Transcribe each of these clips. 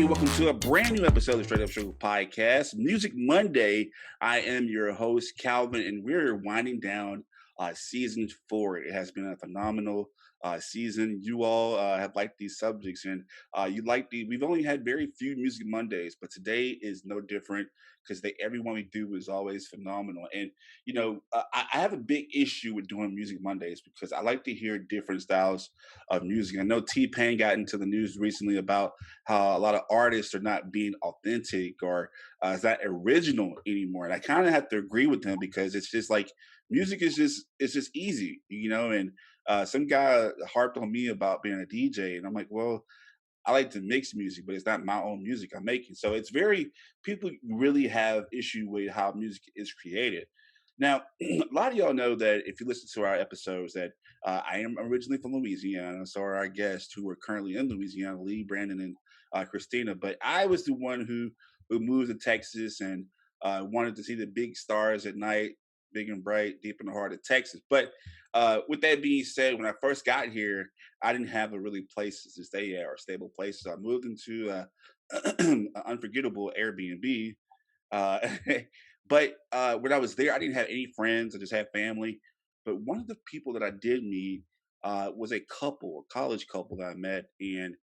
welcome to a brand new episode of the Straight Up Show podcast, Music Monday. I am your host, Calvin, and we're winding down season 4. It has been a phenomenal season. You all have liked these subjects, and we've only had very few Music Mondays, but today is no different because every one we do is always phenomenal. And, I have a big issue with doing Music Mondays because I like to hear different styles of music. I know T-Pain got into the news recently about how a lot of artists are not being authentic or is not original anymore. And I kind of have to agree with him because it's just like music is just easy, and some guy harped on me about being a DJ, and I'm like, well, I like to mix music, but it's not my own music I'm making. So people really have issue with how music is created. Now, a lot of y'all know that if you listen to our episodes that I am originally from Louisiana. So are our guests who are currently in Louisiana, Lee, Brandon, and Christina. But I was the one who moved to Texas and wanted to see the big stars at night, big and bright, deep in the heart of Texas. But with that being said, when I first got here, I didn't have a really place to stay at or stable place. So I moved into an unforgettable Airbnb. Uh, but when I was there, I didn't have any friends. I just had family. But one of the people that I did meet was a college couple that I met. And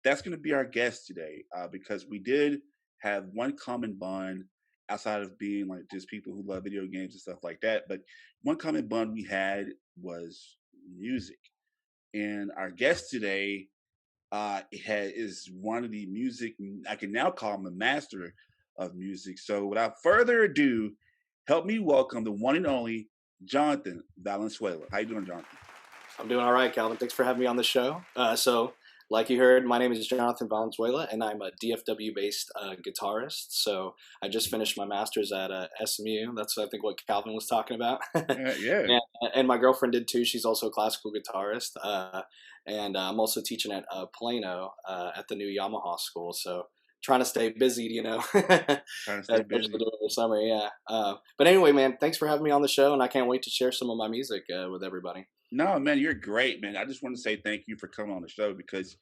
that's going to be our guest today because we did have one common bond outside of being like just people who love video games and stuff like that. But one common bond we had was music. And our guest today is one of the music, I can now call him a master of music. So without further ado, help me welcome the one and only Jonathan Valenzuela. How you doing, Jonathan? I'm doing all right, Calvin. Thanks for having me on the show. So like you heard, my name is Jonathan Valenzuela, and I'm a DFW-based guitarist. So I just finished my master's at SMU. That's, I think, what Calvin was talking about. Yeah. And my girlfriend did, too. She's also a classical guitarist. And I'm also teaching at Plano at the new Yamaha school. So trying to stay busy, Trying to stay busy. During the summer, yeah. But anyway, man, thanks for having me on the show, and I can't wait to share some of my music with everybody. No, man, you're great, man. I just want to say thank you for coming on the show because,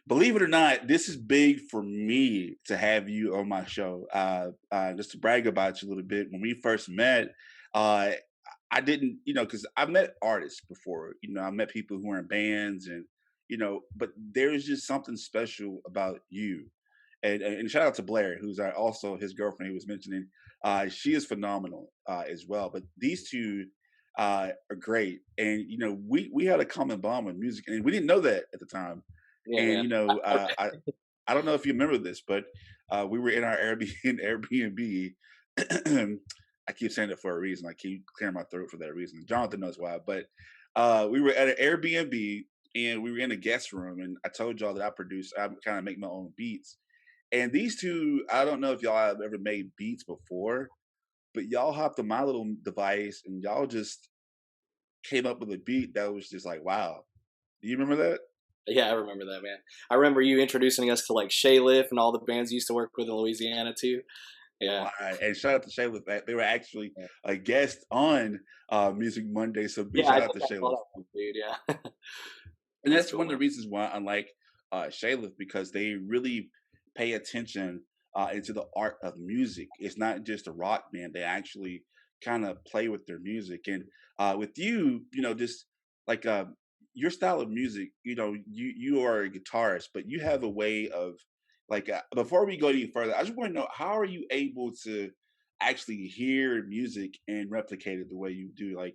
believe it or not, this is big for me to have you on my show. Just to brag about you a little bit, when we first met, I didn't, because I met artists before. I met people who were in bands, and but there's just something special about you. And shout out to Blair, who's also his girlfriend he was mentioning. She is phenomenal as well. But these two are great, and we had a common bond with music, and we didn't know that at the time. Yeah, And I don't know if you remember this, but we were in our Airbnb. I keep saying it for a reason. I keep clearing my throat for that reason. Jonathan knows why, but we were at an Airbnb and we were in a guest room, and I told y'all that I kind of make my own beats. And these two, I don't know if y'all have ever made beats before, but y'all hopped on my little device and y'all just came up with a beat that was just like, wow. Do you remember that? Yeah, I remember that, man. I remember you introducing us to like Shayliff and all the bands you used to work with in Louisiana too. Yeah. And shout out to Shayliff. They were actually a guest on Music Monday. So big Yeah, shout out to Shayliff. Dude, yeah. And that's one of the reasons why I like Shayliff, because they really pay attention into the art of music. It's not just a rock band. They actually kind of play with their music. And with you, just like your style of music, you are a guitarist, but you have a way of like, before we go any further, I just want to know, how are you able to actually hear music and replicate it the way you do? Like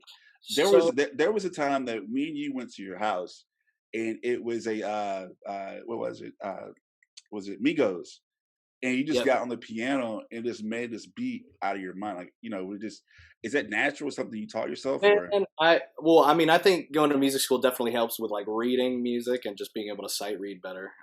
there was a time that me and you went to your house, and it was a what was it? Was it Migos? And you just got on the piano and just made this beat out of your mind. Like, is that natural? Something you taught yourself? And I think going to music school definitely helps with like reading music and just being able to sight read better,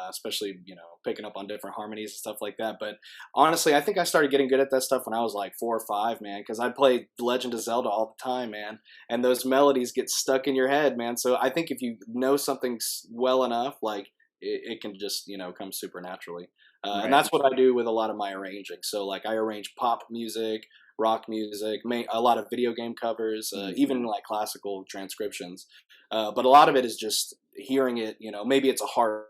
especially, picking up on different harmonies and stuff like that. But honestly, I think I started getting good at that stuff when I was like 4 or 5, man, because I'd play Legend of Zelda all the time, man. And those melodies get stuck in your head, man. So I think if you know something well enough, like it can just, come super naturally. Right. And that's what I do with a lot of my arranging. So like I arrange pop music, rock music, a lot of video game covers, even like classical transcriptions. But a lot of it is just hearing it, maybe it's a harp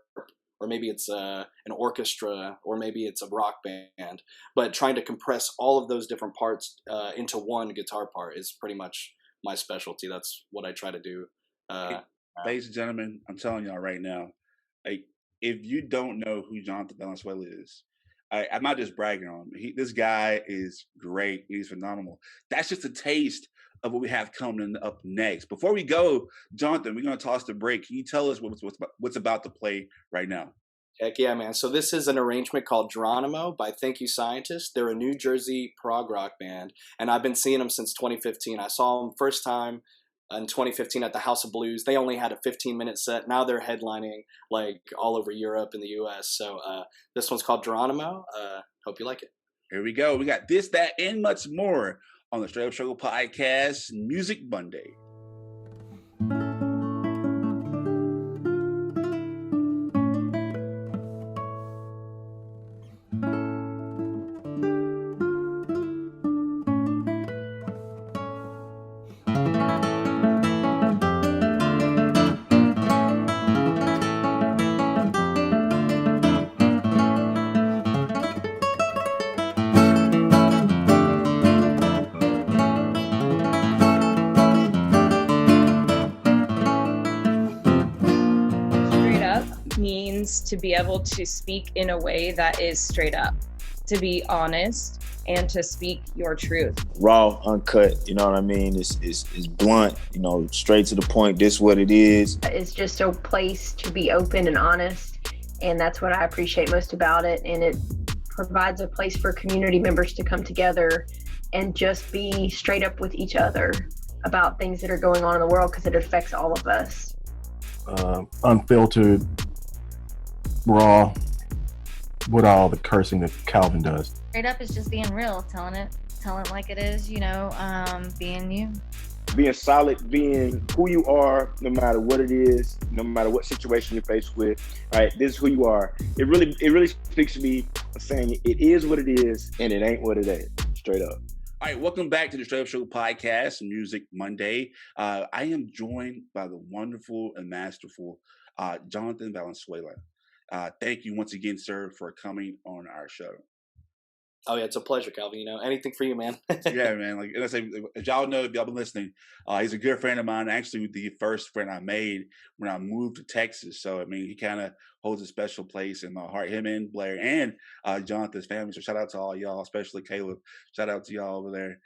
or maybe it's an orchestra, or maybe it's a rock band. But trying to compress all of those different parts into one guitar part is pretty much my specialty. That's what I try to do. Hey, Uh, ladies and gentlemen, I'm telling y'all right now, like if you don't know who Jonathan Valenzuela is, I'm not just bragging on him. This guy is great. He's phenomenal. That's just a taste of what we have coming up next. Before we go, Jonathan, we're gonna toss the break. Can you tell us what's about to play right now? Heck yeah, man. So this is an arrangement called Geronimo by Thank You Scientist. They're a New Jersey prog rock band, and I've been seeing them since 2015. I saw them first time in 2015 at the House of Blues. They only had a 15-minute set. Now they're headlining like all over Europe and the US. So this one's called Geronimo. Hope you like it. Here we go. We got this, that, and much more on the Straight Up Struggle Podcast, Music Monday. Means to be able to speak in a way that is straight up, to be honest, and to speak your truth. Raw, uncut, you know what I mean? It's blunt, you know, straight to the point. This what it is. It's just a place to be open and honest, and that's what I appreciate most about it. And it provides a place for community members to come together and just be straight up with each other about things that are going on in the world, because it affects all of us. Unfiltered, raw, with all the cursing that Calvin does. Straight up is just being real, telling it like it is, you know, being you. Being solid, being who you are, no matter what it is, no matter what situation you're faced with. All right, this is who you are. It really speaks to me, saying it is what it is and it ain't what it ain't. Straight up. All right, welcome back to the Straight Up Show Podcast, Music Monday. I am joined by the wonderful and masterful Jonathan Valenzuela. Thank you once again, sir, for coming on our show. Oh yeah, it's a pleasure, Calvin. You know, anything for you, man. Yeah, man. Like, and I say, as y'all know, if y'all been listening, he's a good friend of mine. Actually, the first friend I made when I moved to Texas. So I mean, he kind of holds a special place in my heart. Him and Blair and Jonathan's family. So shout out to all y'all, especially Caleb. Shout out to y'all over there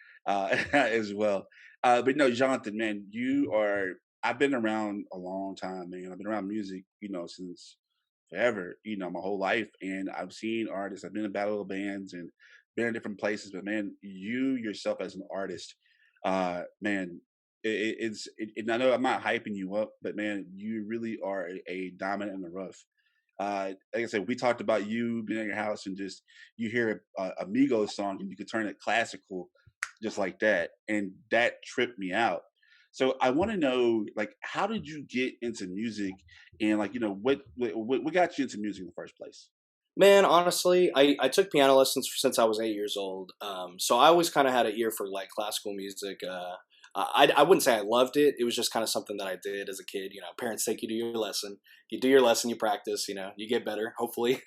as well. But no, Jonathan, man, I've been around a long time, man. I've been around music, you know, since forever, you know, my whole life. And I've seen artists, I've been in battle of bands and been in different places, but man, you yourself as an artist, man, and I know I'm not hyping you up, but man, you really are a diamond in the rough. Like I said, we talked about you being in your house and just, you hear a Migos song and you could turn it classical just like that. And that tripped me out. So I want to know, like, how did you get into music, and like, you know, what got you into music in the first place? Man, honestly, I took piano lessons since I was 8 years old. So I always kind of had an ear for like classical music. I wouldn't say I loved it. It was just kind of something that I did as a kid. You know, parents take you to your lesson. You do your lesson, you practice, you know, you get better, hopefully.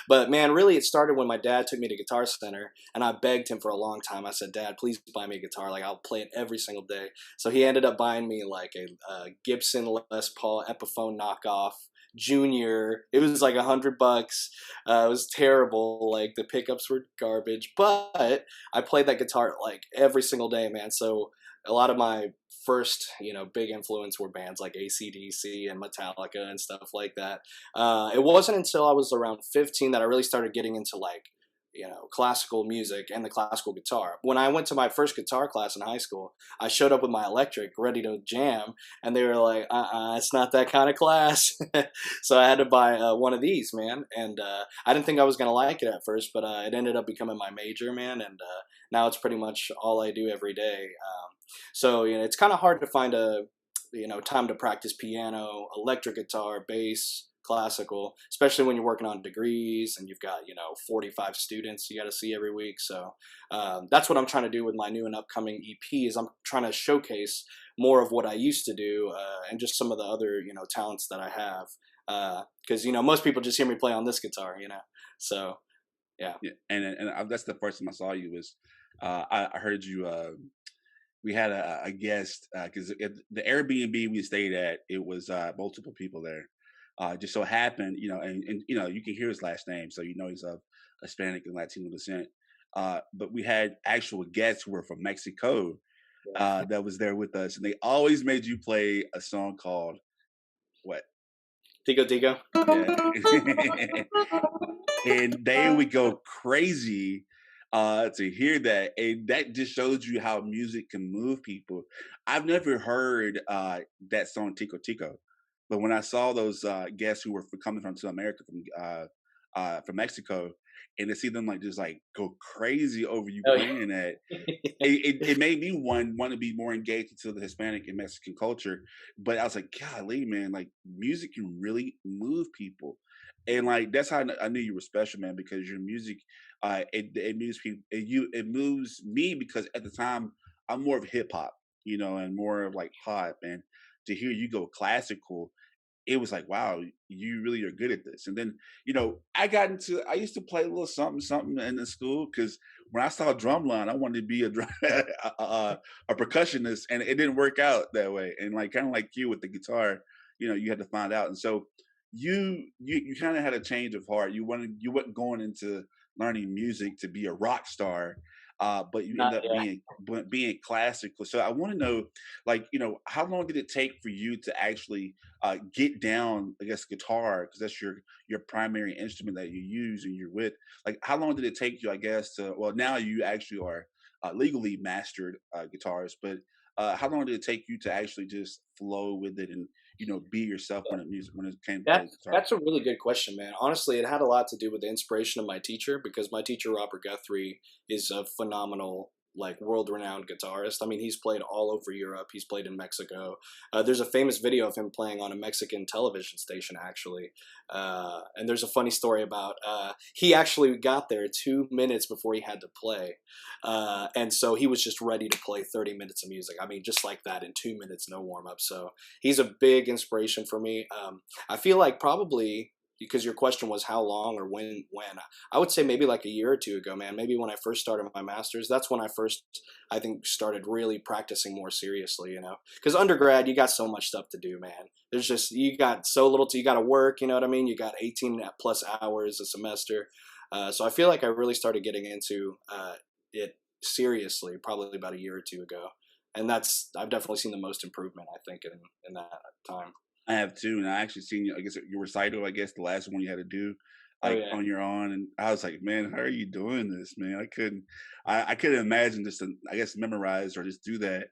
But man, really it started when my dad took me to Guitar Center, and I begged him for a long time. I said, Dad, please buy me a guitar. Like, I'll play it every single day. So he ended up buying me like a Gibson Les Paul Epiphone knockoff Junior. It was like $100. It was terrible. Like, the pickups were garbage, but I played that guitar like every single day, man. So a lot of my first, you know, big influence were bands like AC/DC and Metallica and stuff like that. It wasn't until I was around 15 that I really started getting into like, you know, classical music and the classical guitar. When I went to my first guitar class in high school, I showed up with my electric ready to jam, and they were like, it's not that kind of class. So I had to buy one of these, man. And I didn't think I was going to like it at first, but it ended up becoming my major, man. And now it's pretty much all I do every day. So, you know, it's kind of hard to find time to practice piano, electric guitar, bass, classical, especially when you're working on degrees and you've got 45 students you got to see every week. So that's what I'm trying to do with my new and upcoming EP. Is I'm trying to showcase more of what I used to do and just some of the other talents that I have, because most people just hear me play on this guitar, so yeah. And that's the first time I saw you was I heard you. We had a guest because the Airbnb we stayed at, it was multiple people there. Just so happened, and you can hear his last name, so he's of Hispanic and Latino descent. But we had actual guests who were from Mexico that was there with us, and they always made you play a song called what? Tico Tico. Yeah. And they would go crazy to hear that, and that just shows you how music can move people. I've never heard that song Tico Tico, but when I saw those guests who were coming from to America from Mexico, and to see them just go crazy over you playing that, it made me want to be more engaged into the Hispanic and Mexican culture. But I was like, golly, man, music can really move people. And that's how I knew you were special, man, because your music, it moves people. It moves me because at the time I'm more of hip hop, and more of pop. And to hear you go classical, it was like, wow, you really are good at this. And then, I used to play a little something in the school because when I saw drumline, I wanted to be a percussionist, and it didn't work out that way. And kind of like you with the guitar, you had to find out. And so you kind of had a change of heart. You wasn't going into learning music to be a rock star. But you end up being classical. So I want to know, how long did it take for you to actually get down, I guess, guitar, because that's your primary instrument that you use and you're with. How long did it take you, I guess, well, now you actually are legally mastered guitarist, but how long did it take you to actually just flow with it and be yourself when it came to guitar? That's a really good question, man. Honestly, it had a lot to do with the inspiration of my teacher, because my teacher, Robert Guthrie, is a phenomenal, world-renowned guitarist. I mean, he's played all over Europe. He's played in Mexico. There's a famous video of him playing on a Mexican television station, actually. And there's a funny story about he actually got there 2 minutes before he had to play. And so he was just ready to play 30 minutes of music. I mean, just like that in 2 minutes, no warm-up. So he's a big inspiration for me. I feel like probably, because your question was how long or when, I would say maybe a year or two ago, man. Maybe when I first started my master's, that's when I think started really practicing more seriously, because undergrad, you got so much stuff to do, man. There's just, you got so little you got to work, you know what I mean? You got 18 plus hours a semester. So I feel like I really started getting into it seriously probably about a year or two ago. And I've definitely seen the most improvement, I think, in that time. I have too, and I actually seen you. I guess your recital. I guess the last one you had to do, on your own, and I was like, man, how are you doing this, man? I couldn't imagine just to, I guess, memorize or just do that,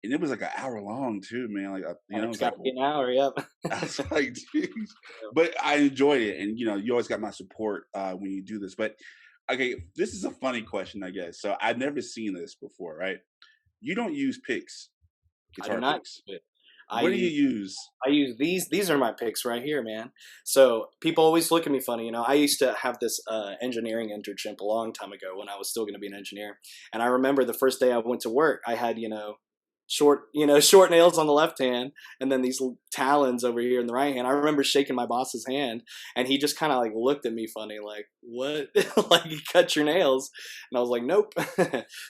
and it was an hour long too, man. It's got to be an hour, yep. I was like, geez. But I enjoyed it, and you always got my support when you do this. But okay, this is a funny question, I guess. So I've never seen this before, right? You don't use picks, guitar picks. What do you use? I use these. These are my picks right here, man. So people always look at me funny. I used to have this engineering internship a long time ago when I was still going to be an engineer. And I remember the first day I went to work, I had, short nails on the left hand, and then these talons over here in the right hand. I remember shaking my boss's hand, and he just kind of looked at me funny, what? You cut your nails? And I was like, nope.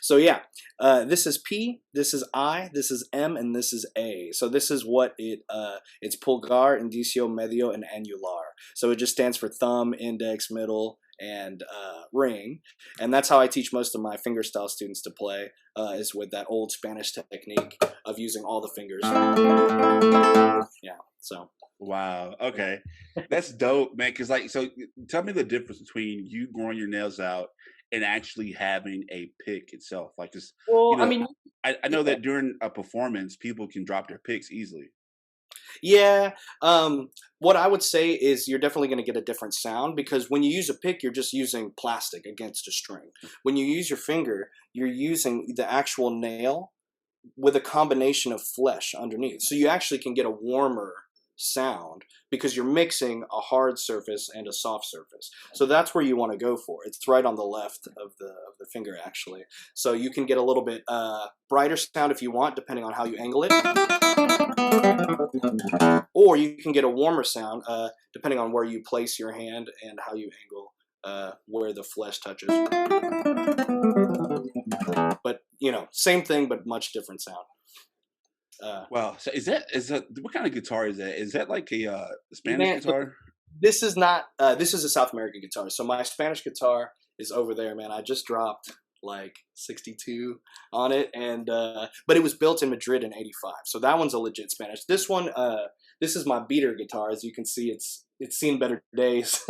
So yeah, this is P, this is I, this is M, and this is A. So this is what it's pulgar, indicio, medio, and annular. So it just stands for thumb, index, middle, and ring. And that's how I teach most of my fingerstyle students to play, is with that old Spanish technique of using all the fingers. Yeah, so. Wow. Okay. That's dope, man. Because so tell me the difference between you growing your nails out and actually having a pick itself. I know that during a performance, people can drop their picks easily. Yeah. What I would say is you're definitely going to get a different sound, because when you use a pick, you're just using plastic against a string. When you use your finger, you're using the actual nail with a combination of flesh underneath. So you actually can get a warmer sound because you're mixing a hard surface and a soft surface. So that's where you want to go for. It's right on the left of the finger, actually. So you can get a little bit brighter sound if you want, depending on how you angle it. Or you can get a warmer sound depending on where you place your hand and how you angle where the flesh touches. But, same thing, but much different sound. Wow. So is that what kind of guitar is that? Is that like a Spanish guitar? This is not. This is a South American guitar. So my Spanish guitar is over there, man. I just dropped like 62 on it, and but it was built in Madrid in '85. So that one's a legit Spanish. This one, this is my beater guitar. As you can see, it's seen better days.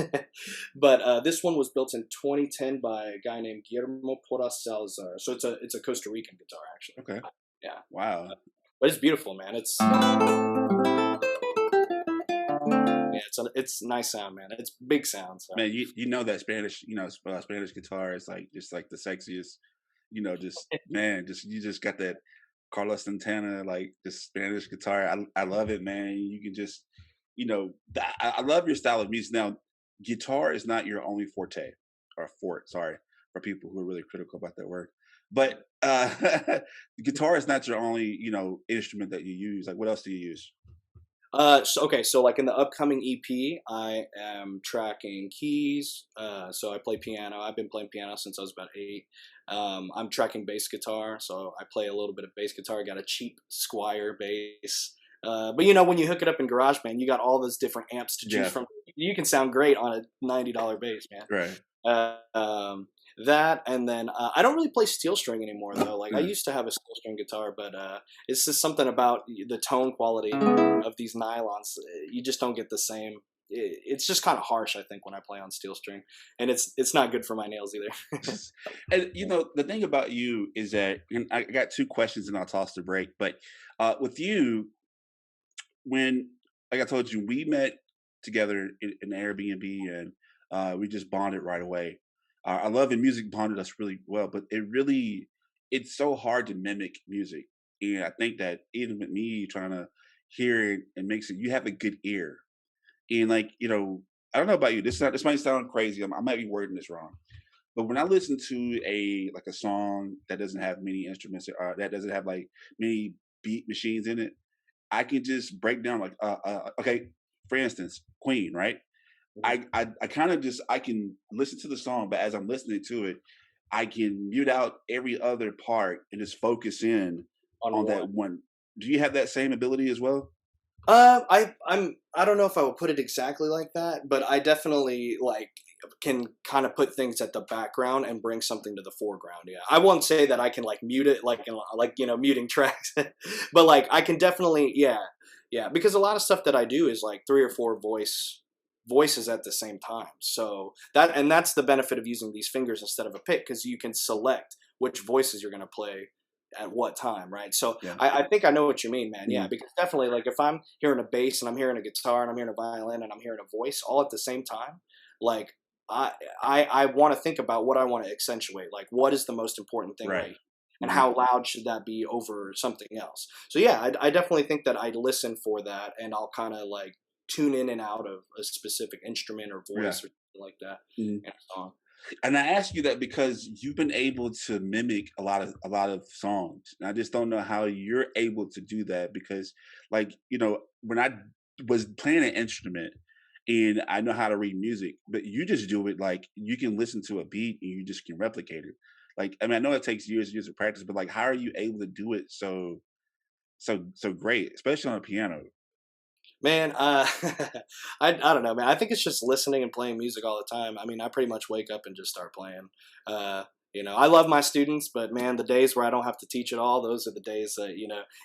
But this one was built in 2010 by a guy named Guillermo Porras Salazar. So it's a Costa Rican guitar, actually. Okay. Yeah. Wow. But it's beautiful, man. It's it's nice sound, man. It's big sound. So. Man, you know that Spanish, Spanish guitar is like just like the sexiest, just man, you just got that Carlos Santana like the Spanish guitar. I love it, man. You can just, I love your style of music. Now, guitar is not your only forte or fort. Sorry for people who are really critical about that word. But guitar is not your only, instrument that you use. Like, what else do you use? So like in the upcoming EP, I am tracking keys. So I play piano. I've been playing piano since I was about 8. I'm tracking bass guitar. So I play a little bit of bass guitar. I got a cheap Squier bass. But when you hook it up in GarageBand, you got all those different amps to choose from. You can sound great on a $90 bass, man. Right. That, and then I don't really play steel string anymore, though. Like I used to have a steel string guitar, but it's just something about the tone quality of these nylons. You just don't get the same. It's just kind of harsh, I think, when I play on steel string, and it's not good for my nails either. And the thing about you is that, and I got 2 questions, and I'll toss the break. But with you, when, like I told you, we met together in Airbnb, and we just bonded right away. I love it. Music bonded us really well, but it's so hard to mimic music. And I think that even with me trying to hear it and mix it, you have a good ear. And like, I don't know about you. This might sound crazy. I might be wording this wrong, but when I listen to a song that doesn't have many instruments or that doesn't have like many beat machines in it, I can just break down like, okay, for instance, Queen, right? I kind of I can listen to the song, but as I'm listening to it, I can mute out every other part and just focus in on that one. Do you have that same ability as well? I don't know if I would put it exactly like that, but I definitely can kind of put things at the background and bring something to the foreground. Yeah, I won't say that I can mute it muting tracks, but I can definitely yeah, because a lot of stuff that I do is 3 or 4 voices at the same time. So that's the benefit of using these fingers instead of a pick, because you can select which voices you're going to play at what time, right? So yeah. I think I know what you mean, man. Yeah, because definitely if I'm hearing a bass and I'm hearing a guitar and I'm hearing a violin and I'm hearing a voice all at the same time, I want to think about what I want to accentuate. What is the most important thing, right? And how loud should that be over something else? So yeah, I definitely think that I'd listen for that, and I'll kind of tune in and out of a specific instrument or voice or something like that in a song. And I ask you that because you've been able to mimic a lot of songs. And I just don't know how you're able to do that, because when I was playing an instrument and I know how to read music, but you just do it you can listen to a beat and you just can replicate it. I know it takes years and years of practice, but how are you able to do it so great, especially on a piano? Man, I don't know, man. I think it's just listening and playing music all the time. I mean, I pretty much wake up and just start playing. I love my students, but man, the days where I don't have to teach at all, those are the days that,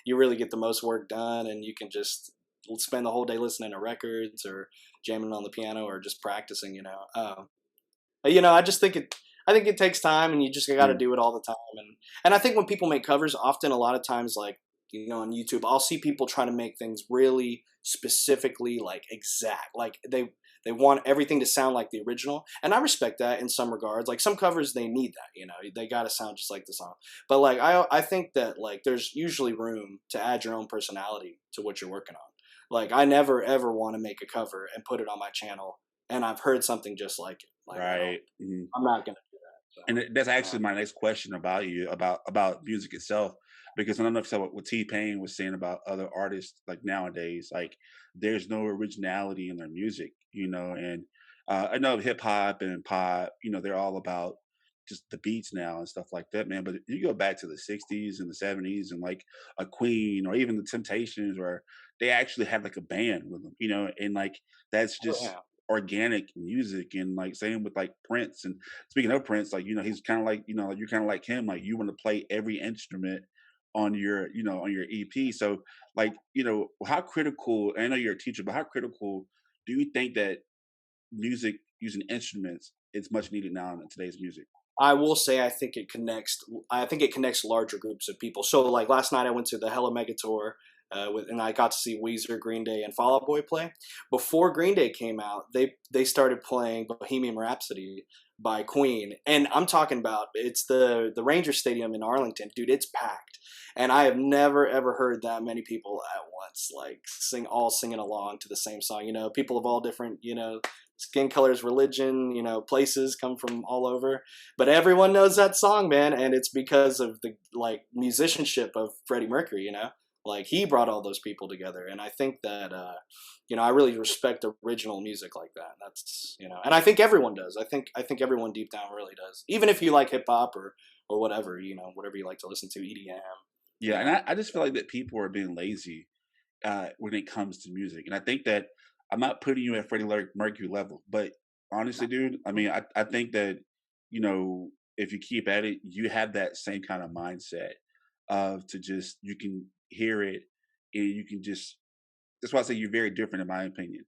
you really get the most work done, and you can just spend the whole day listening to records or jamming on the piano or just practicing, I just think it takes time, and you just got to do it all the time. And I think when people make covers, often a lot of times, on YouTube, I'll see people trying to make things really specifically exact. They want everything to sound like the original. And I respect that in some regards. Some covers, they need that, they got to sound just like the song. But I think that there's usually room to add your own personality to what you're working on. Like I never ever want to make a cover and put it on my channel, and I've heard something just like it. Like, Right. I'm not gonna do that. So, And that's actually my next question about you, about music itself, because I don't know if you saw what T-Pain was saying about other artists like nowadays, like there's no originality in their music, and I know hip hop and pop, they're all about just the beats now and stuff like that, man. But you go back to the '60s and the '70s and like a Queen or even the Temptations, where they actually had like a band with them, and like that's oh, just yeah. organic music. And like same with like Prince. And speaking of Prince, like he's kind of like you're kind of like him, like you want to play every instrument on your on your EP. So like how critical, I know you're a teacher, but how critical do you think that music using instruments is much needed now in today's music? I will say I think it connects. I think it connects larger groups of people. So like last night I went to the Hella Mega Tour, and I got to see Weezer, Green Day, and Fall Out Boy play. Before Green Day came out, they started playing Bohemian Rhapsody by Queen, and I'm talking about it's the Ranger Stadium in Arlington, dude. It's packed, and I have never ever heard that many people at once like singing along to the same song. People of all different skin colors, religion, places, come from all over, but everyone knows that song, man, and it's because of the like musicianship of Freddie Mercury. Like he brought all those people together, and I think that I really respect original music like that. That's and I think everyone does. I think everyone deep down really does, even if you like hip hop or whatever whatever you like to listen to, EDM. Yeah, and I just feel like that people are being lazy when it comes to music, and I think that I'm not putting you at Freddie Mercury level, but honestly, dude, I mean, I think that if you keep at it, you have that same kind of mindset of to just you can hear it and you can just. That's why I say you're very different, in my opinion.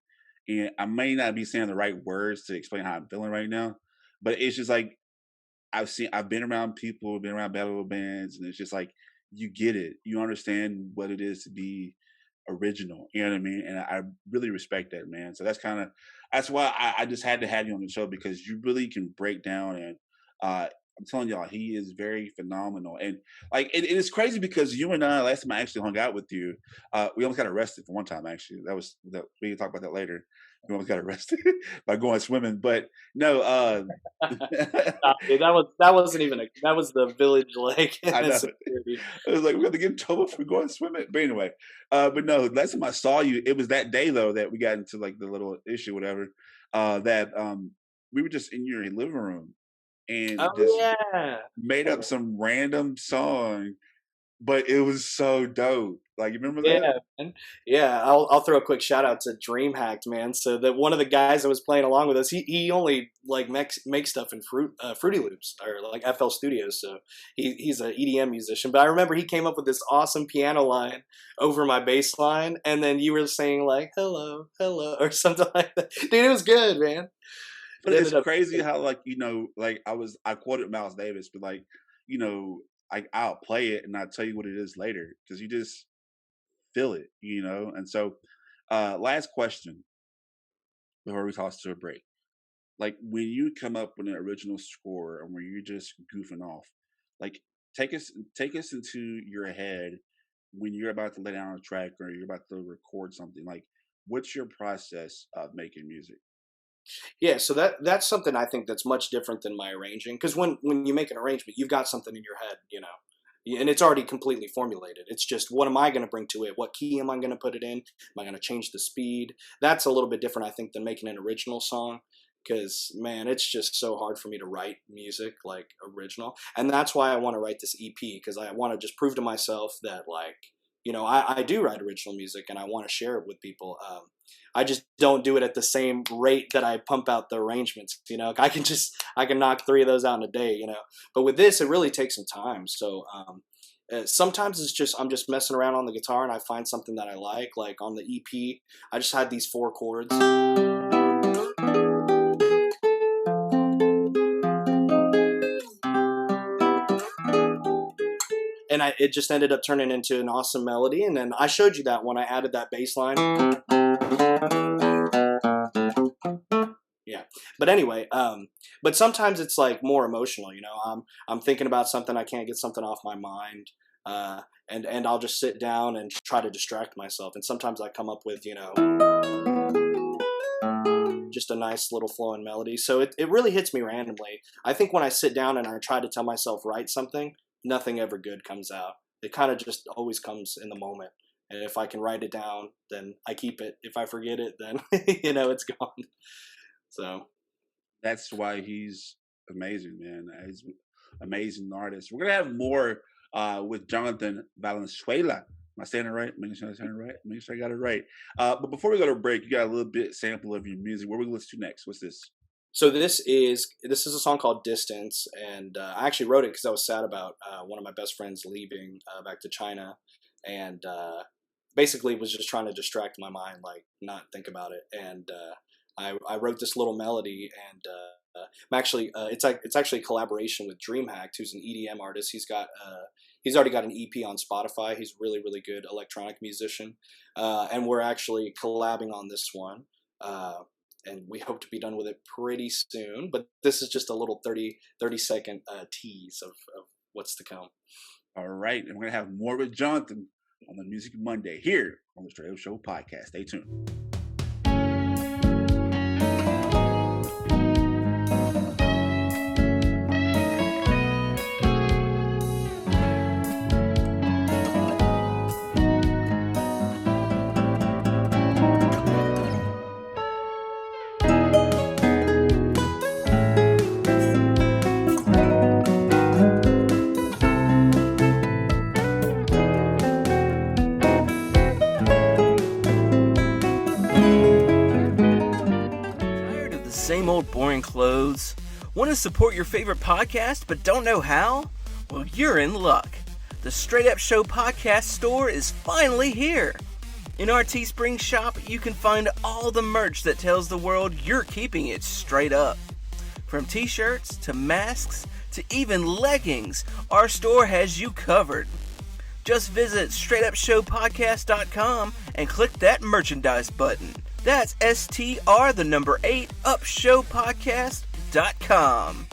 And I may not be saying the right words to explain how I'm feeling right now, but it's just like I've been around people, been around battle bands, and it's just like you get it, you understand what it is to be original. You know what I mean? And I really respect that, man. So that's why I just had to have you on the show, because you really can break down. And I'm telling y'all, he is very phenomenal. And like it is crazy because you and I, last time I actually hung out with you, we almost got arrested for one time. Actually, we can talk about that later. We almost got arrested by going swimming, but no. Nah, dude, that wasn't even that was the village lake. I know. It was like we got to get in trouble for going swimming. But anyway, but no, last time I saw you, it was that day though that we got into like the little issue, whatever. That we were just in your living room and just made up some random song, but it was so dope. Like, you remember that? Yeah, man. Yeah. I'll throw a quick shout out to DreamHacked, man. So that one of the guys that was playing along with us, he only like makes stuff in Fruity Loops or like FL Studios. So he's an EDM musician. But I remember he came up with this awesome piano line over my bass line, and then you were saying like "hello, hello" or something like that. Dude, it was good, man. But it's crazy how like like I quoted Miles Davis, but like I'll play it and I'll tell you what it is later because you just feel it, And so, last question before we toss to a break. Like when you come up with an original score and where you're just goofing off, like take us into your head when you're about to lay down a track or you're about to record something. Like, what's your process of making music? Yeah, so that's something I think that's much different than my arranging. Because when you make an arrangement, you've got something in your head, and it's already completely formulated. It's just, what am I going to bring to it? What key am I going to put it in? Am I going to change the speed? That's a little bit different, I think, than making an original song. Because, man, it's just so hard for me to write music, like, original. And that's why I want to write this EP, because I want to just prove to myself that, like, I do write original music, and I want to share it with people. I just don't do it at the same rate that I pump out the arrangements. I can knock 3 of those out in a day. But with this, it really takes some time. So sometimes I'm just messing around on the guitar and I find something that I like. Like on the EP, I just had these 4 chords. And it just ended up turning into an awesome melody. And then I showed you that when I added that bass line. Yeah. But anyway, but sometimes it's like more emotional, I'm thinking about something, I can't get something off my mind. And I'll just sit down and try to distract myself. And sometimes I come up with, just a nice little flowing melody. So it really hits me randomly. I think when I sit down and I try to tell myself write something, nothing ever good comes out. It kind of just always comes in the moment. And if I can write it down, then I keep it. If I forget it, then, it's gone. So That's why he's amazing, man. He's an amazing artist. We're going to have more with Jonathan Valenzuela. Am I saying it right? Make sure I got it right. But before we go to break, you got a little bit sample of your music. What are we going to listen to next? What's this? So this is a song called Distance, and I actually wrote it because I was sad about one of my best friends leaving back to China, and basically was just trying to distract my mind, like not think about it. And I wrote this little melody, and I'm actually it's actually a collaboration with DreamHack, who's an EDM artist. He's already got an EP on Spotify. He's a really, really good electronic musician, and we're actually collabing on this one. And we hope to be done with it pretty soon. But this is just a little 30-second tease of what's to come. All right. And we're going to have more with Jonathan on the Music Monday here on the Straight Up Show podcast. Stay tuned. Same old boring clothes? Want to support your favorite podcast but don't know how? Well, you're in luck. The Straight Up Show podcast store is finally here. In our Teespring shop, you can find all the merch that tells the world you're keeping it straight up. From t-shirts to masks to even leggings, our store has you covered. Just visit straightupshowpodcast.com and click that merchandise button. That's STR8 upshowpodcast.com.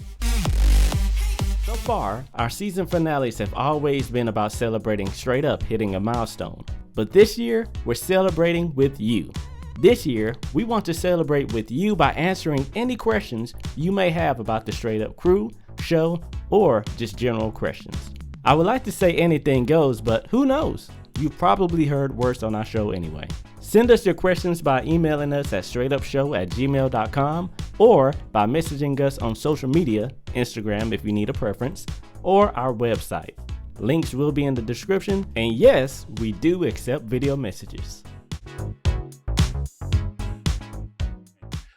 So far, our season finales have always been about celebrating straight up hitting a milestone. But this year, we're celebrating with you. This year, we want to celebrate with you by answering any questions you may have about the Straight Up crew, show, or just general questions. I would like to say anything goes, but who knows? You've probably heard worse on our show anyway. Send us your questions by emailing us at straightupshow@gmail.com or by messaging us on social media, Instagram if you need a preference, or our website. Links will be in the description, and yes, we do accept video messages.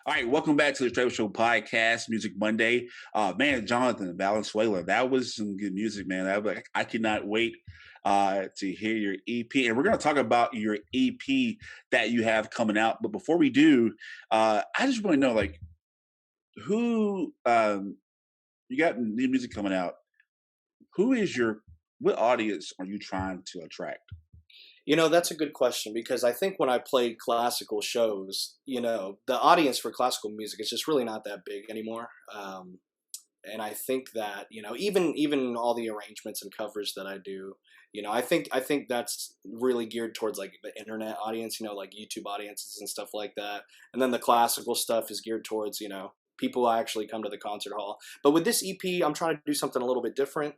All right, welcome back to the Straight Up Show podcast, Music Monday. Man, Jonathan Valenzuela, that was some good music, man. I cannot wait to hear your EP, and we're going to talk about your EP that you have coming out. But before we do, I just want to know, like, who you got new music coming out? What audience are you trying to attract? That's a good question, because I think when I play classical shows, the audience for classical music is just really not that big anymore. And I think that, even all the arrangements and covers that I do, I think that's really geared towards like the internet audience, like YouTube audiences and stuff like that. And then the classical stuff is geared towards, people who actually come to the concert hall. But with this EP, I'm trying to do something a little bit different,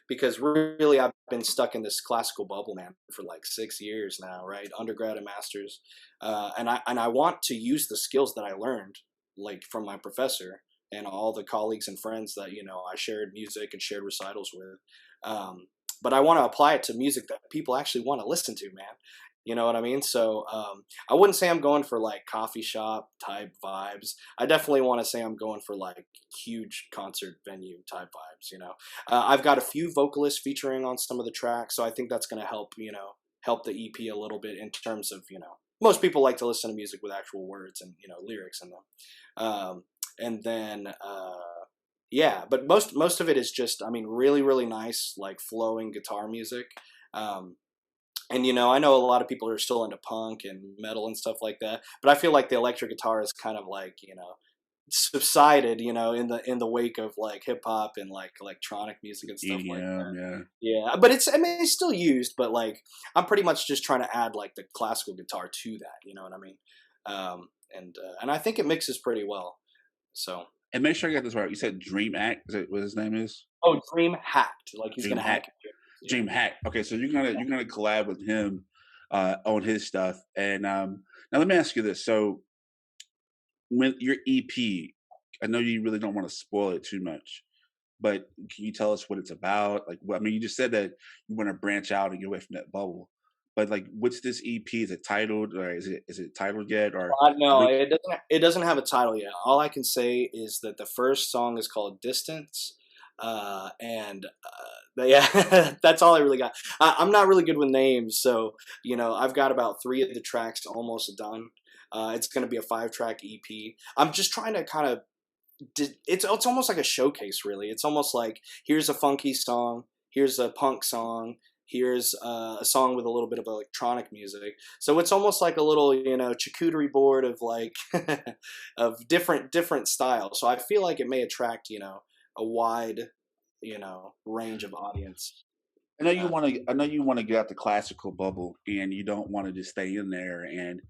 because really I've been stuck in this classical bubble, man, for like 6 years now, right? Undergrad and masters. And I want to use the skills that I learned, like from my professor and all the colleagues and friends that, I shared music and shared recitals with. But I want to apply it to music that people actually want to listen to, man. You know what I mean? So I wouldn't say I'm going for like coffee shop type vibes. I definitely want to say I'm going for like huge concert venue type vibes, I've got a few vocalists featuring on some of the tracks, so I think that's going to help, help the EP a little bit in terms of, most people like to listen to music with actual words and, lyrics in them. And then, yeah, but most of it is just, really, really nice, like flowing guitar music. And, I know a lot of people are still into punk and metal and stuff like that, but I feel like the electric guitar is kind of like, subsided, in the wake of like hip hop and like electronic music and stuff like EDM, that. yeah. Yeah, but it's still used, but like I'm pretty much just trying to add like the classical guitar to that. You know what I mean? And I think it mixes pretty well. So. And make sure I get this right. You said Dream Act. Is that what his name is? Oh, Dream Hacked. Like he's Dream gonna hack Hack. it. Dream Hack. Okay, so you're gonna collab with him on his stuff. And now let me ask you this. So when your EP, I know you really don't want to spoil it too much, but can you tell us what it's about? Like, I mean, you just said that you want to branch out and get away from that bubble, but like, what's this EP? Is it titled, or is it titled yet? Or No, it doesn't have a title yet. All I can say is that the first song is called Distance, yeah, that's all I really got. I'm not really good with names, so I've got about 3 of the tracks almost done. It's going to be a 5-track EP. I'm just trying to kind of. It's almost like a showcase, really. It's almost like, here's a funky song, here's a punk song, here's a song with a little bit of electronic music. So it's almost like a little, charcuterie board of like of different styles. So I feel like it may attract, a wide, range of audience. I know you want to get out the classical bubble, and you don't want to just stay in there, and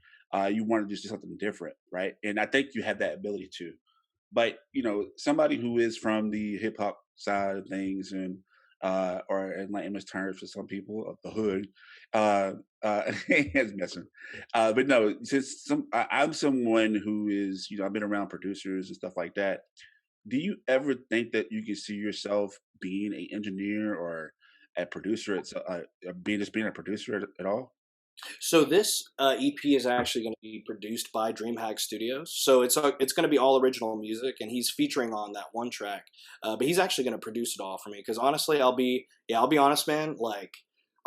you want to just do something different, right? And I think you have that ability to. But somebody who is from the hip hop side of things, and or in layman's terms for some people of the hood, it's messing. But no, since I'm someone who is, I've been around producers and stuff like that. Do you ever think that you can see yourself being an engineer or a producer, being a producer at all? So this EP is actually going to be produced by DreamHack Studios. So it's going to be all original music, and he's featuring on that one track. But he's actually going to produce it all for me, because honestly, I'll be honest, man. Like,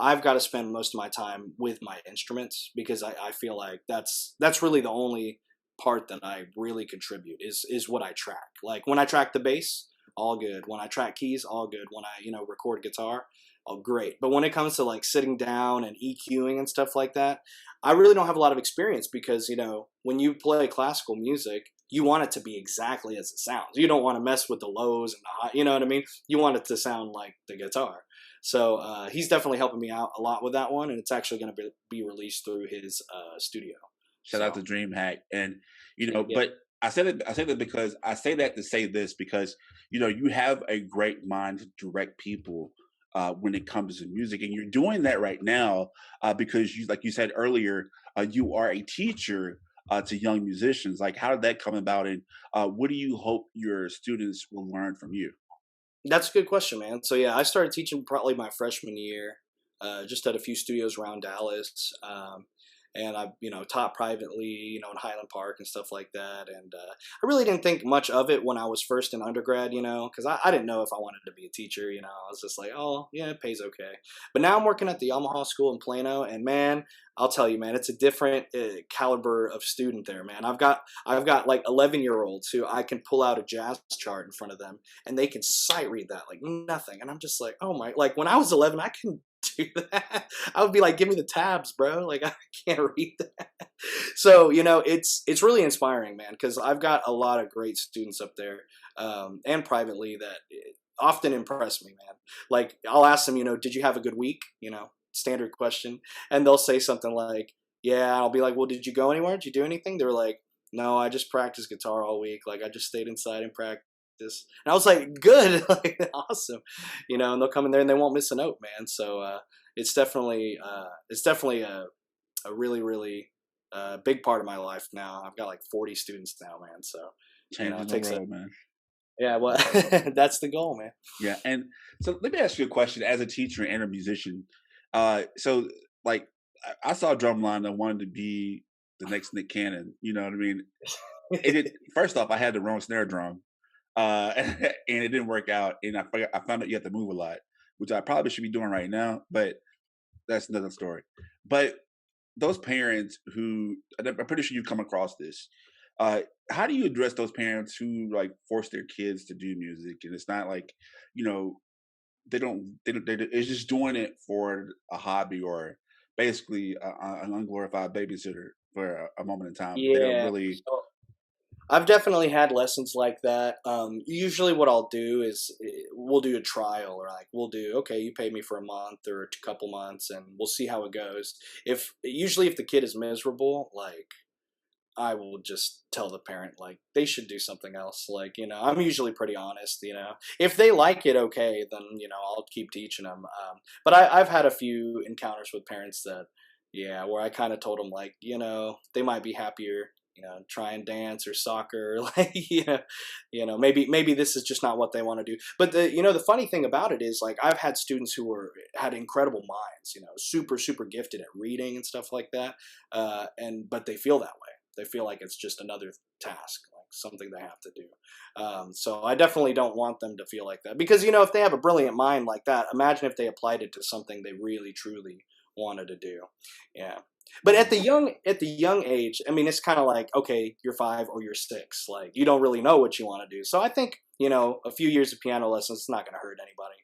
I've got to spend most of my time with my instruments, because I feel like that's really the only part that I really contribute is what I track. Like, when I track the bass, all good. When I track keys, all good. When I record guitar, oh great. But when it comes to like sitting down and EQing and stuff like that, I really don't have a lot of experience, because when you play classical music, you want it to be exactly as it sounds. You don't want to mess with the lows and the high, you know what I mean? You want it to sound like the guitar. So he's definitely helping me out a lot with that one, and it's actually going to be released through his studio. Shout out to DreamHack. And but I say that because I say that to say this, because you have a great mind to direct people when it comes to music, and you're doing that right now because you, like you said earlier, you are a teacher to young musicians. Like, how did that come about, and what do you hope your students will learn from you? That's a good question, man. So yeah, I started teaching probably my freshman year, just at a few studios around Dallas. And I, taught privately, in Highland Park and stuff like that. And I really didn't think much of it when I was first in undergrad, because I didn't know if I wanted to be a teacher. I was just like, oh, yeah, it pays okay. But now I'm working at the Yamaha School in Plano, and man, I'll tell you, man, it's a different caliber of student there, man. I've got like 11-year-olds who I can pull out a jazz chart in front of them, and they can sight read that like nothing. And I'm just like, oh my, like when I was 11, I couldn't do that. I would be like, give me the tabs, bro. Like, I can't read that. So it's really inspiring, man, because I've got a lot of great students up there, and privately, that often impress me, man. Like, I'll ask them, did you have a good week? Standard question. And they'll say something like, yeah. I'll be like, well, did you go anywhere? Did you do anything? They were like, no, I just practiced guitar all week. Like, I just stayed inside and practiced. And I was like, good, like, awesome, and they'll come in there and they won't miss a note, man. So it's definitely a really, really big part of my life now. I've got like 40 students now, man. So Changing the road, man. Yeah, well, that's the goal, man. Yeah, and so let me ask you a question as a teacher and a musician. So like, I saw Drumline. I wanted to be the next Nick Cannon. You know what I mean? First off, I had the wrong snare drum. And it didn't work out, and I found out you have to move a lot, which I probably should be doing right now, but that's another story. But those parents who, I'm pretty sure you come across this, how do you address those parents who like force their kids to do music, and it's not like, they're just doing it for a hobby, or basically an unglorified babysitter for a moment in time. Yeah. They don't really. I've definitely had lessons like that. Usually what I'll do is we'll do a trial, or like okay, you pay me for a month or a couple months and we'll see how it goes. Usually if the kid is miserable, like I will just tell the parent like they should do something else. Like, I'm usually pretty honest, if they like it, okay, then, I'll keep teaching them. But I've had a few encounters with parents that, yeah, where I kind of told them like, they might be happier, try and dance or soccer, like, maybe this is just not what they want to do. But the funny thing about it is like, I've had students who had incredible minds, super, super gifted at reading and stuff like that. But they feel that way. They feel like it's just another task, like something they have to do. So I definitely don't want them to feel like that, because, if they have a brilliant mind like that, imagine if they applied it to something they really, truly wanted to do. Yeah. But at the young age, I mean, it's kind of like, okay, you're 5 or you're 6, like you don't really know what you want to do. So I think, a few years of piano lessons is not going to hurt anybody.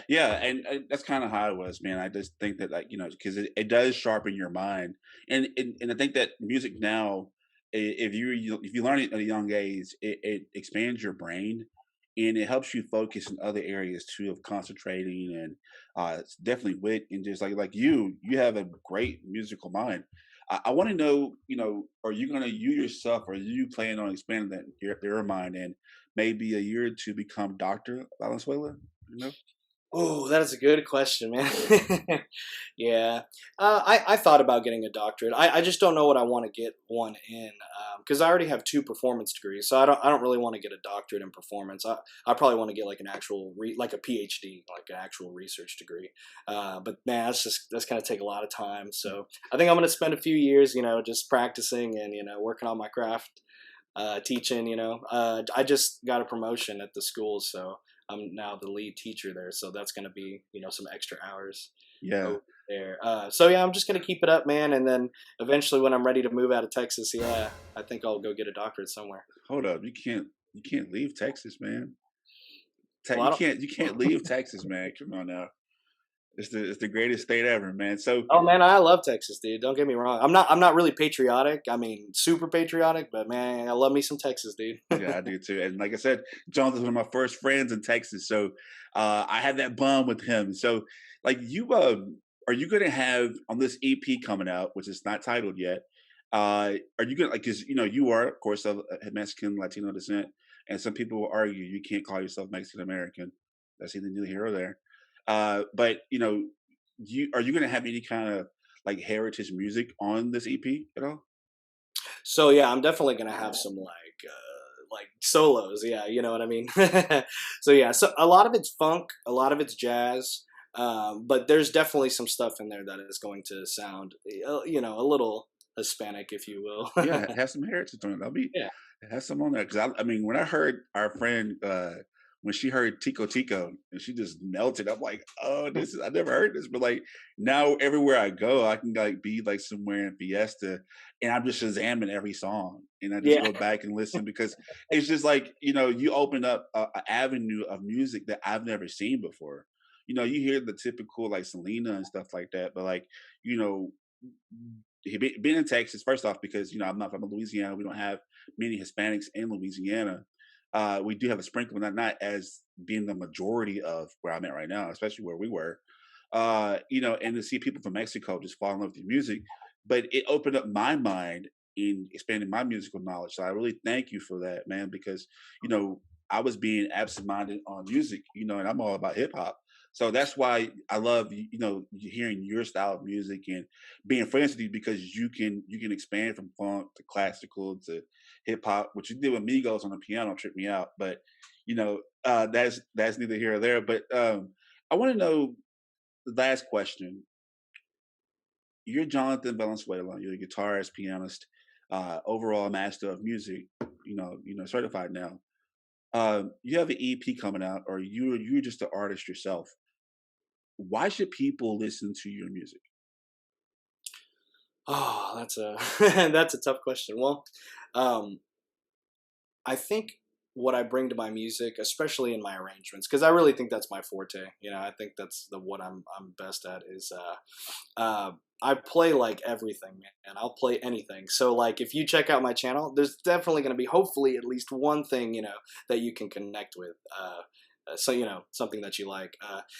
Yeah, and that's kind of how it was, man. I just think that, like, because it does sharpen your mind, and I think that music now, if you learn it at a young age, it expands your brain, and it helps you focus in other areas too of concentrating, and it's definitely wit, and just like you have a great musical mind. I want to know, are you gonna you yourself, or are you planning on expanding that your mind, and maybe a year or two become Dr. Valenzuela? Oh, that is a good question, man. Yeah. I thought about getting a doctorate. I just don't know what I want to get one in, because I already have 2 performance degrees, so I don't really want to get a doctorate in performance. I probably want to get like an actual like a PhD, like an actual research degree. But man, that's gonna take a lot of time. So I think I'm gonna spend a few years, just practicing and working on my craft, teaching. I just got a promotion at the school, so I'm now the lead teacher there, so that's going to be, some extra hours. Yeah. There. So yeah, I'm just going to keep it up, man. And then eventually when I'm ready to move out of Texas, yeah, I think I'll go get a doctorate somewhere. Hold up. You can't leave Texas, man. Well, you can't leave Texas, man. Come on now. It's the greatest state ever, man. So oh man, I love Texas, dude. Don't get me wrong. I'm not really patriotic. I mean, super patriotic, but man, I love me some Texas, dude. yeah, I do too. And like I said, Jonathan's one of my first friends in Texas, so I had that bond with him. So, like, are you going to have on this EP coming out, which is not titled yet? Are you going to, like, because you are, of course, of Mexican Latino descent, and some people will argue you can't call yourself Mexican American. That's neither here or there. But are you going to have any kind of like heritage music on this EP at all? So yeah, I'm definitely going to have some like solos. Yeah, you know what I mean? So yeah, so a lot of it's funk, a lot of it's jazz. But there's definitely some stuff in there that is going to sound, a little Hispanic, if you will. Yeah, have some heritage on it. Yeah. Have some on there, because I mean, when I heard our friend when she heard Tico Tico and she just melted, I'm like, oh, I never heard this, but like now everywhere I go, I can like be like somewhere in Fiesta, and I'm just Shazamming every song, and I just go back and listen, because it's just like you open up an avenue of music that I've never seen before. You hear the typical like Selena and stuff like that, but like being in Texas, first off, because I'm not from Louisiana, we don't have many Hispanics in Louisiana. We do have a sprinkle, not as being the majority of where I'm at right now, especially where we were. And to see people from Mexico just fall in love with your music, but it opened up my mind in expanding my musical knowledge. So I really thank you for that, man, because I was being absent-minded on music, and I'm all about hip hop. So that's why I love hearing your style of music and being friends with you, because you can expand from funk to classical to hip hop. What you did with Migos on the piano tripped me out, but that's neither here or there. But I want to know the last question. You're Jonathan Valenzuela. You're a guitarist, pianist, overall master of music. Certified now. You have an EP coming out, or you're just an artist yourself. Why should people listen to your music? Oh, that's a that's a tough question. Well, I think what I bring to my music, especially in my arrangements, because I really think that's my forte. You know, I think that's what I'm best at is I play like everything, man, and I'll play anything. So like if you check out my channel, there's definitely going to be hopefully at least one thing, you know, that you can connect with. So, you know, something that you like.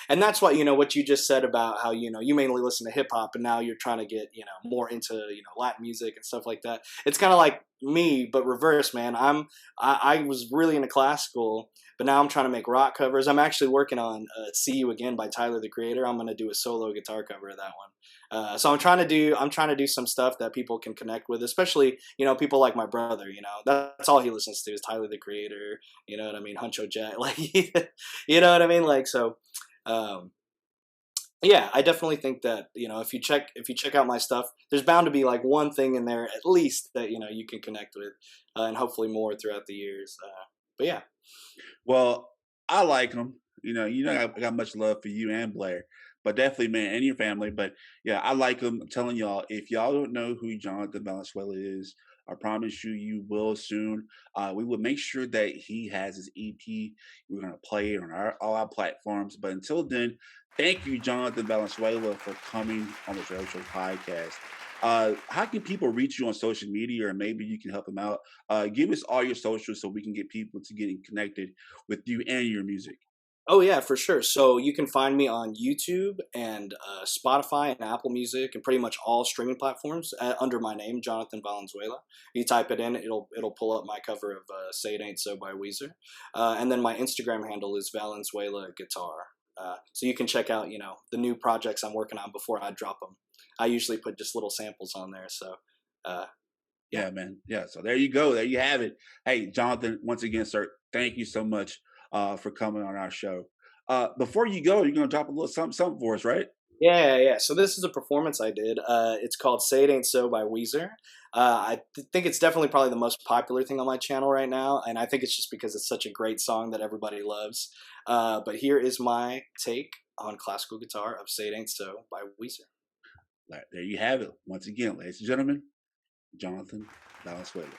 And that's what, you know, what you just said about how, you know, you mainly listen to hip hop and now you're trying to get, you know, more into, you know, Latin music and stuff like that. It's kind of like me, but reverse, man. I was really into classical, but now I'm trying to make rock covers. I'm actually working on See You Again by Tyler, the Creator. I'm going to do a solo guitar cover of that one. So I'm trying to do some stuff that people can connect with, especially, you know, people like my brother, you know, that's all he listens to is Tyler, the Creator, you know what I mean? Huncho Jack, like, you know what I mean? Like, so, yeah, I definitely think that, you know, if you check out my stuff, there's bound to be like one thing in there at least that, you know, you can connect with, and hopefully more throughout the years. But yeah. Well, I like them. I got much love for you and Blair, but definitely, man, and your family. But yeah, I like them. I'm telling y'all, if y'all don't know who Jonathan Valenzuela is, I promise you will soon. We will make sure that he has his EP. We're going to play it on all our platforms. But until then, thank you, Jonathan Valenzuela, for coming on the Straight Up Show podcast. How can people reach you on social media, or maybe you can help them out? Give us all your socials so we can get people to getting connected with you and your music. Oh yeah, for sure. So you can find me on YouTube and Spotify and Apple Music and pretty much all streaming platforms under my name, Jonathan Valenzuela. You type it in, it'll pull up my cover of "Say It Ain't So" by Weezer, and then my Instagram handle is Valenzuela Guitar. So you can check out, you know, the new projects I'm working on before I drop them. I usually put just little samples on there. So yeah, man. Yeah. So there you go. There you have it. Hey, Jonathan, once again, sir, thank you so much for coming on our show. Before you go, you're going to drop a little something for us, right? Yeah. So this is a performance I did. It's called "Say It Ain't So" by Weezer. I think it's definitely probably the most popular thing on my channel right now, and I think it's just because it's such a great song that everybody loves. But here is my take on classical guitar of "Say It Ain't So" by Weezer. Right, there you have it. Once again, ladies and gentlemen, Jonathan Valenzuela.